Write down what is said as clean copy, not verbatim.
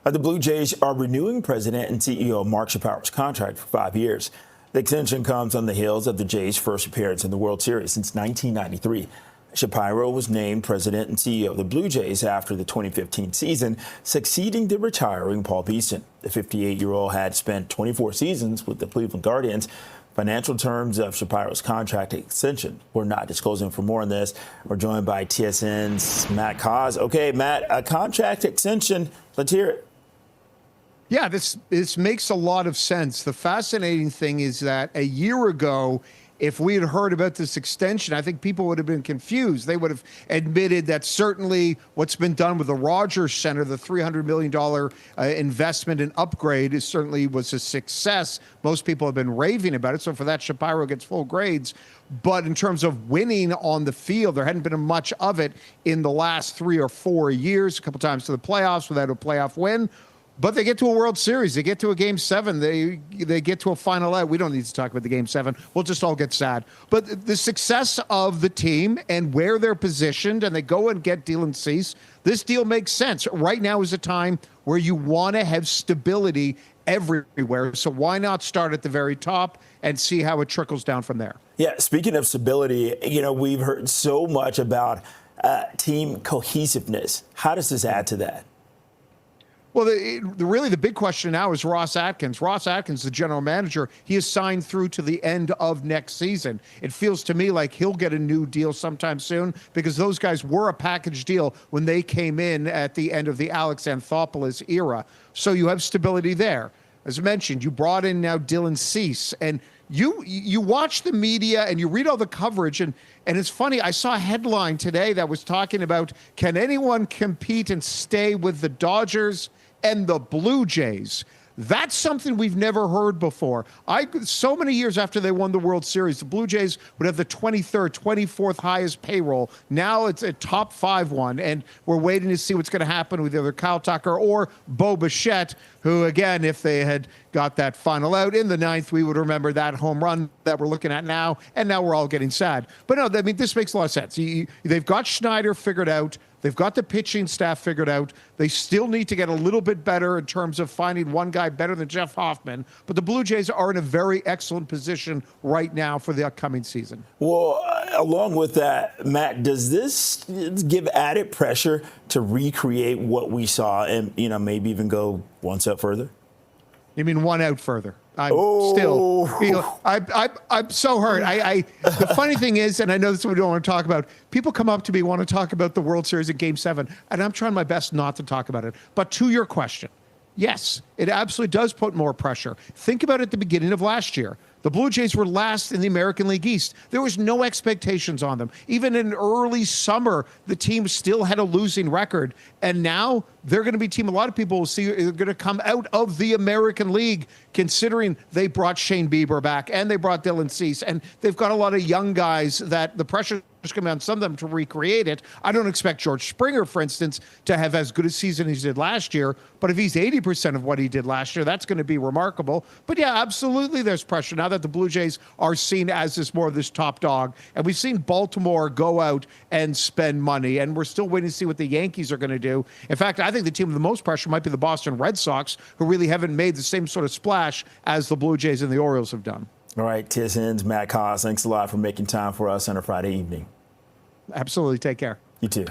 The Blue Jays are renewing President and CEO Mark Shapiro's contract for 5 years. The extension comes on the heels of the Jays' first appearance in the World Series since 1993. Shapiro was named president and CEO of the Blue Jays after the 2015 season, succeeding the retiring Paul Beeston. The 58-year-old had spent 24 seasons with the Cleveland Guardians. Financial terms of Shapiro's contract extension were not disclosing. For more on this, we're joined by TSN's Matt Cauz. Okay, Matt, a contract extension. Let's hear it. Yeah, this makes a lot of sense. The fascinating thing is that a year ago, if we had heard about this extension, I think people would have been confused. They would have admitted that certainly what's been done with the Rogers Center, the $300 million investment and upgrade, certainly was a success. Most people have been raving about it. So for that, Shapiro gets full grades. But in terms of winning on the field, there hadn't been much of it in the last 3 or 4 years, a couple times to the playoffs without a playoff win. But they get to a World Series. They get to a Game 7. They get to a Final Out. We don't need to talk about the Game 7. We'll just all get sad. But the success of the team and where they're positioned, and they go and get Dylan Cease, this deal makes sense. Right now is a time where you want to have stability everywhere. So why not start at the very top and see how it trickles down from there? Yeah, speaking of stability, we've heard so much about team cohesiveness. How does this add to that? Well, really the big question now is Ross Atkins. Ross Atkins, the general manager, he is signed through to the end of next season. It feels to me like he'll get a new deal sometime soon because those guys were a package deal when they came in at the end of the Alex Anthopoulos era. So you have stability there. As mentioned, you brought in now Dylan Cease, and you watch the media and you read all the coverage, and it's funny, I saw a headline today that was talking about, can anyone compete and stay with the Dodgers and the Blue Jays? That's something we've never heard before. So many years after they won the World Series, the Blue Jays would have the 23rd, 24th highest payroll. Now it's a top 5 one, and we're waiting to see what's going to happen with either Kyle Tucker or Bo Bichette, who, again, if they had got that final out in the 9th, we would remember that home run that we're looking at now, and now we're all getting sad. But no, I mean, this makes a lot of sense. They've got Schneider figured out. They've got the pitching staff figured out. They still need to get a little bit better in terms of finding one guy better than Jeff Hoffman. But the Blue Jays are in a very excellent position right now for the upcoming season. Well, along with that, Matt, does this give added pressure to recreate what we saw and, maybe even go one step further? You mean one out further? I'm so hurt. The funny thing is, and I know this is what we don't want to talk about, people come up to me, want to talk about the World Series in Game 7, and I'm trying my best not to talk about it. But to your question, yes, it absolutely does put more pressure. Think about it at the beginning of last year. The Blue Jays were last in the American League East. There was no expectations on them. Even in early summer, the team still had a losing record. And now they're going to be a team a lot of people will see are going to come out of the American League, considering they brought Shane Bieber back and they brought Dylan Cease. And they've got a lot of young guys that the pressure is going to be on some of them to recreate it. I don't expect George Springer, for instance, to have as good a season as he did last year. But if he's 80% of what he did last year, that's going to be remarkable. But yeah, absolutely there's pressure now that the Blue Jays are seen as this top dog. And we've seen Baltimore go out and spend money. And we're still waiting to see what the Yankees are going to do. In fact, I think the team with the most pressure might be the Boston Red Sox, who really haven't made the same sort of splash as the Blue Jays and the Orioles have done. All right, TSN's Matt Cauz, thanks a lot for making time for us on a Friday evening. Absolutely. Take care. You too.